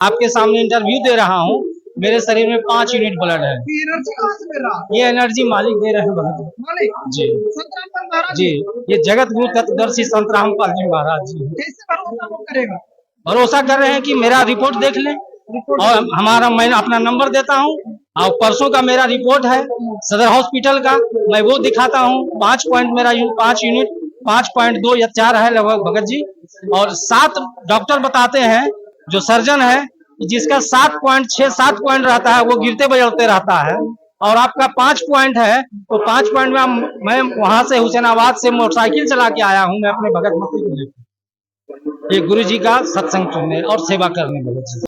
आपके सामने इंटरव्यू दे रहा हूँ। मेरे शरीर में 5 यूनिट ब्लड है। एनर्जी कहाँ से मिल रहा? ये एनर्जी मालिक दे रहे हैं भगत मालिक जी। संत रामपाल महाराज जी, ये जगत गुरु तत्वदर्शी संत रामपाल जी महाराज जी कैसे भरोसा वो करेगा? भरोसा कर रहे हैं कि मेरा रिपोर्ट देख लें और मैं अपना नंबर देता हूँ और परसों का मेरा रिपोर्ट है सदर हॉस्पिटल का, मैं वो दिखाता हूँ। 5 पॉइंट मेरा 5 यूनिट 5.2 या 4 है लगभग भगत जी। और 7 डॉक्टर बताते हैं जो सर्जन है जिसका 7 पॉइंट रहता है वो गिरते बजड़ते रहता है। और आपका 5 पॉइंट है तो 5 पॉइंट में मैं वहां से हुसैनाबाद से मोटरसाइकिल चला के आया हूँ। मैं अपने भगत मसीह को लेकर ये गुरु जी का सत्संग सुनने और सेवा करने भगत जी।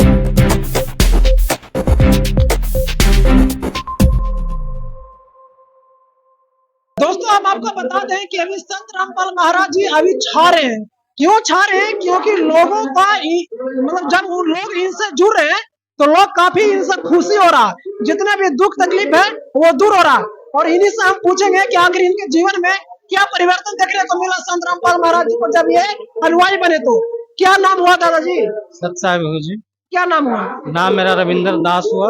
दोस्तों हम आपको बता दें कि अभी संत रामपाल महाराज जी अभी छा रहे हैं। क्यों छा रहे हैं? क्योंकि लोगों का मतलब जब वो लोग इनसे जुड़ रहे हैं तो लोग काफी इनसे खुशी हो रहा, जितने भी दुख तकलीफ है वो दूर हो रहा। और इन्हीं से हम पूछेंगे कि आखिर इनके जीवन में क्या परिवर्तन देखने को मिला संत रामपाल महाराज जी को जब ये अनुयायी बने। तो क्या नाम हुआ दादाजी? सत्साई भगत जी। क्या नाम हुआ? नाम मेरा रविंदर दास हुआ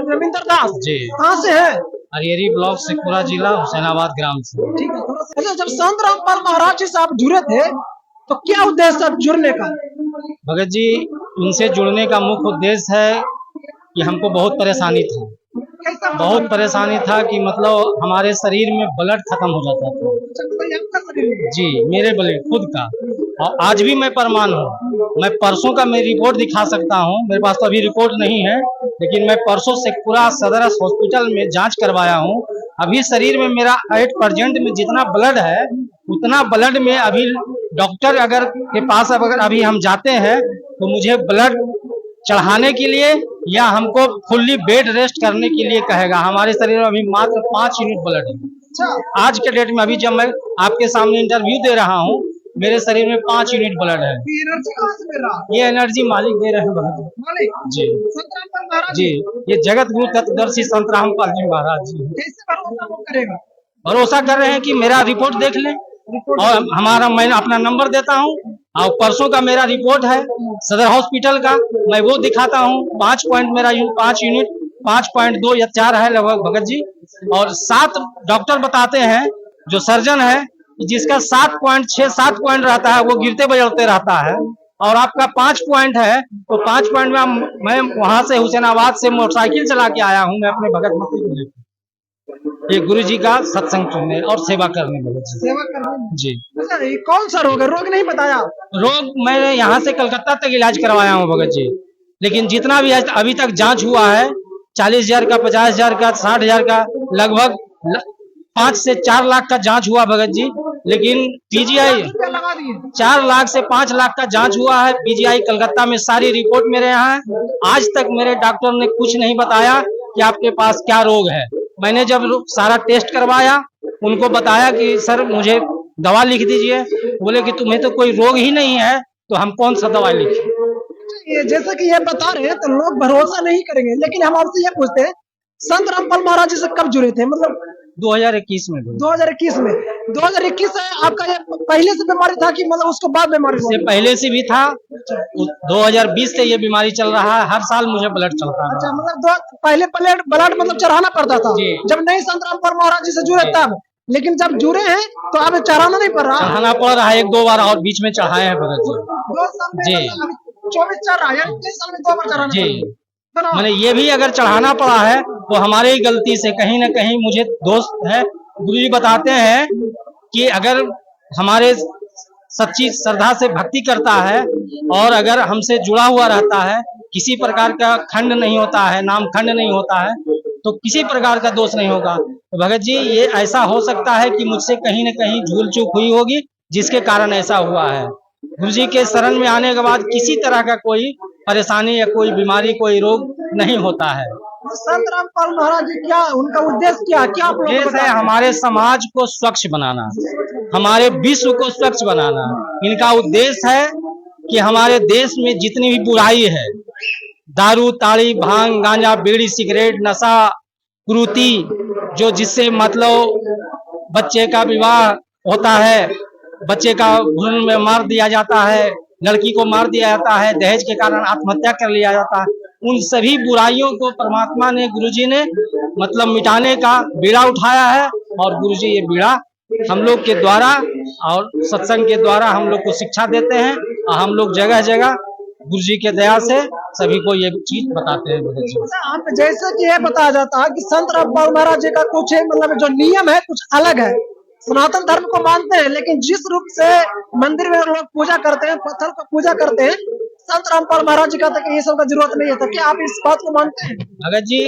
रविंदर दास जी। कहाँ से है? हरियरी ब्लॉक शेखपुरा जिला हुसैनाबाद ग्राम से। ठीक है। अच्छा, जब संत रामपाल महाराज जी से आप जुड़े थे तो क्या उद्देश्य था जुड़ने का? भगत जी उनसे जुड़ने का मुख्य उद्देश्य है कि हमको बहुत परेशानी थी। कैसा बहुत परेशानी था कि मतलब हमारे शरीर में ब्लड खत्म हो जाता था जी, मेरे ब्लड खुद का। और आज भी मैं प्रमाण हूँ, मैं परसों का मैं रिपोर्ट दिखा सकता हूँ। मेरे पास तो अभी रिपोर्ट नहीं है लेकिन मैं परसों शेखपुरा सदर हॉस्पिटल में जांच करवाया हूँ। अभी शरीर में मेरा एट प्रेजेंट में जितना ब्लड है उतना ब्लड में अभी डॉक्टर अगर के पास अगर अभी हम जाते हैं तो मुझे ब्लड चढ़ाने के लिए या हमको फुल्ली बेड रेस्ट करने के लिए कहेगा। हमारे शरीर में अभी मात्र 5 यूनिट ब्लड है आज के डेट में। अभी जब मैं आपके सामने इंटरव्यू दे रहा हूँ मेरे शरीर में 5 यूनिट ब्लड है। एनर्जी कहाँ से मिल रहा? ये एनर्जी मालिक दे रहे हैं भगत मालिक जी। संत रामपाल महाराज जी, ये जगत गुरु तत्वदर्शी संत रामपाल जी महाराज जी कैसे भरोसा वो करेगा? भरोसा कर रहे हैं कि मेरा रिपोर्ट देख लें और मैं अपना नंबर देता हूँ और परसों का मेरा रिपोर्ट है सदर हॉस्पिटल का, मैं वो दिखाता हूँ। 5 पॉइंट मेरा 5 यूनिट 5.2 या 4 है लगभग भगत जी। और 7 डॉक्टर बताते हैं जो सर्जन है जिसका 7 पॉइंट रहता है वो गिरते बजड़ते रहता है। और आपका 5 पॉइंट है तो 5 पॉइंट में मैं वहां से हुसैनाबाद से मोटरसाइकिल चला के आया हूँ। मैं अपने भगत मसीह को लेकर ये गुरु जी का सत्संग सुनने और सेवा करने भगत जी। सेवा करने जी। अच्छा, ये कौन सा रोग है? रोग नहीं बताया? रोग मैंने यहाँ से कलकत्ता तक इलाज करवाया हूँ भगत जी, लेकिन जितना भी अभी तक जांच हुआ है 40,000 का 50,000 का 60,000 का लगभग 5 से 4 लाख का जांच हुआ भगत जी। लेकिन पीजीआई 4 लाख से 5 लाख का जांच हुआ है पीजीआई कलकत्ता में। सारी रिपोर्ट मेरे यहाँ है। आज तक मेरे डॉक्टर ने कुछ नहीं बताया कि आपके पास क्या रोग है। मैंने जब सारा टेस्ट करवाया उनको बताया कि सर मुझे दवा लिख दीजिए, बोले कि तुम्हें तो कोई रोग ही नहीं है तो हम कौन सा दवा लिखें। ये जैसे कि ये बता रहे हैं तो लोग भरोसा नहीं करेंगे, लेकिन हम आपसे ये पूछते हैं संत रामपाल महाराज जी से कब जुड़े थे? मतलब 2021 में। 2021 में। 2021 से आपका ये पहले से बीमारी था कि मतलब उसको बाद बीमारी से पहले से भी था। 2020 से ये बीमारी चल रहा है। हर साल मुझे ब्लड चलता है। अच्छा, मतलब पहले ब्लड मतलब चढ़ाना पड़ता था जब नहीं संत रामपाल महाराज जी से जुड़े तब, लेकिन जब जुड़े हैं तो अब चढ़ाना नहीं पड़ रहा? चढ़ाना पड़ रहा है, 1-2 बार और बीच में चढ़ाए हैं भगत जी। 2 साल में जी। 24 चढ़ रहा है, 3 साल में 2 बार चढ़ाना जी। मैंने ये भी अगर चढ़ाना पड़ा है तो हमारी गलती से कहीं ना कहीं मुझे दोस्त है। गुरुजी बताते हैं कि अगर हमारे सच्ची श्रद्धा से भक्ति करता है और अगर हमसे जुड़ा हुआ रहता है, किसी प्रकार का खंड नहीं होता है, नाम खंड नहीं होता है तो किसी प्रकार का दोष नहीं होगा। तो भगत जी ये ऐसा हो सकता है कि मुझसे कहीं न कहीं भूल चूक हुई होगी जिसके कारण ऐसा हुआ है। गुरु जी के शरण में आने के बाद किसी तरह का कोई परेशानी या कोई बीमारी कोई रोग नहीं होता है। संत रामपाल महाराज जी क्या उनका उद्देश्य क्या उद्देश्य है हमारे समाज को स्वच्छ बनाना, हमारे विश्व को स्वच्छ बनाना। इनका उद्देश्य है कि हमारे देश में जितनी भी बुराई है, दारू ताड़ी भांग गांजा बीड़ी सिगरेट नशा कुरीति, जो जिससे मतलब बच्चे का विवाह होता है, बच्चे का भ्रूण में मार दिया जाता है, लड़की को मार दिया जाता है, दहेज के कारण आत्महत्या कर लिया जाता है, उन सभी बुराइयों को परमात्मा ने, गुरुजी ने मतलब मिटाने का बीड़ा उठाया है। और गुरुजी ये बीड़ा हम लोग के द्वारा और सत्संग के द्वारा हम लोग को शिक्षा देते हैं, और हम लोग जगह जगह गुरुजी के दया से सभी को ये चीज बताते हैं। आप जैसे कि ये बताया जाता है कि संत रामपाल महाराज जी का कुछ मतलब जो नियम है कुछ अलग है, सनातन धर्म को मानते हैं, लेकिन जिस रूप से मंदिर में लोग पूजा करते हैं, पत्थर को पूजा करते हैं, संत रामपाल महाराज जी कहते हैं कि ये सब का जरूरत नहीं है। तो क्या आप इस बात को मानते हैं? भगत जी,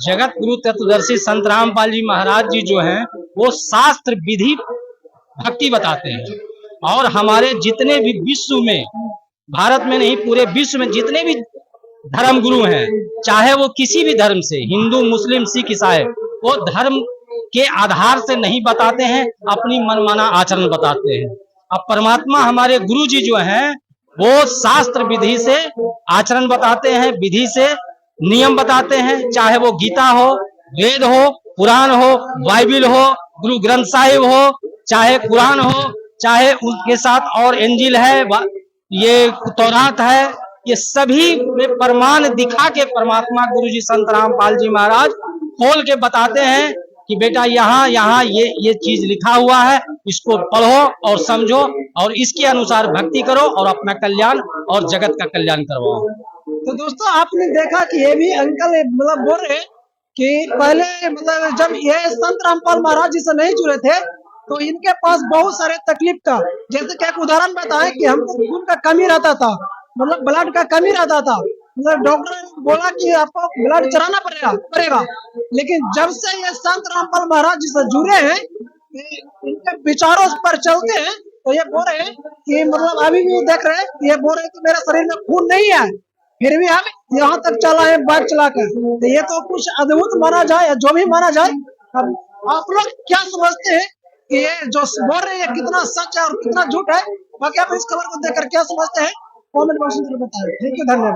जगत गुरु तत्वदर्शी संत रामपाल जी महाराज जी जो हैं वो शास्त्र विधि भक्ति बताते हैं, और हमारे जितने भी विश्व में, भारत में नहीं पूरे विश्व में जितने भी धर्म गुरु हैं, चाहे वो किसी भी धर्म से, हिंदू, मुस्लिम, सिख, ईसाई, वो धर्म के आधार से नहीं बताते हैं, अपनी मनमाना आचरण बताते हैं। अब परमात्मा हमारे गुरु जी जो हैं वो शास्त्र विधि से आचरण बताते हैं, विधि से नियम बताते हैं, चाहे वो गीता हो, वेद हो, पुराण हो, बाइबिल हो, गुरु ग्रंथ साहिब हो, चाहे कुरान हो, चाहे उसके साथ और इंजील है, ये तौरात है, ये सभी में प्रमाण दिखा के परमात्मा गुरु जी संत रामपाल जी महाराज खोल के बताते हैं कि बेटा यहाँ यहाँ ये चीज लिखा हुआ है, इसको पढ़ो और समझो और इसके अनुसार भक्ति करो और अपना कल्याण और जगत का कल्याण करवाओ। तो दोस्तों आपने देखा कि ये भी अंकल मतलब बोल रहे कि पहले मतलब जब ये संत रामपाल महाराज जी से नहीं जुड़े थे तो इनके पास बहुत सारे तकलीफ था। जैसे कि एक उदाहरण बताएं कि हमको खून का कमी रहता था, मतलब ब्लड का कमी रहता था, मतलब डॉक्टर ने बोला कि आपको ब्लड चढ़ाना पड़ेगा। लेकिन जब से ये संत रामपाल महाराज जी से जुड़े हैं, इनके विचारों पर चलते हैं, तो ये बोल रहे हैं कि मतलब अभी भी देख रहे हैं, ये बोल रहे हैं कि मेरे शरीर में खून नहीं है, फिर भी हम यहाँ तक चला है बाइक चलाकर। तो ये तो कुछ अद्भुत माना जाए या जो भी माना जाए। अब आप लोग क्या समझते हैं कि ये जो बोल रहे हैं कितना सच है और कितना झूठ है? बाकी आप इस खबर को देखकर क्या समझते हैं कमेंट बॉक्स में बताएं। थैंक यू, धन्यवाद।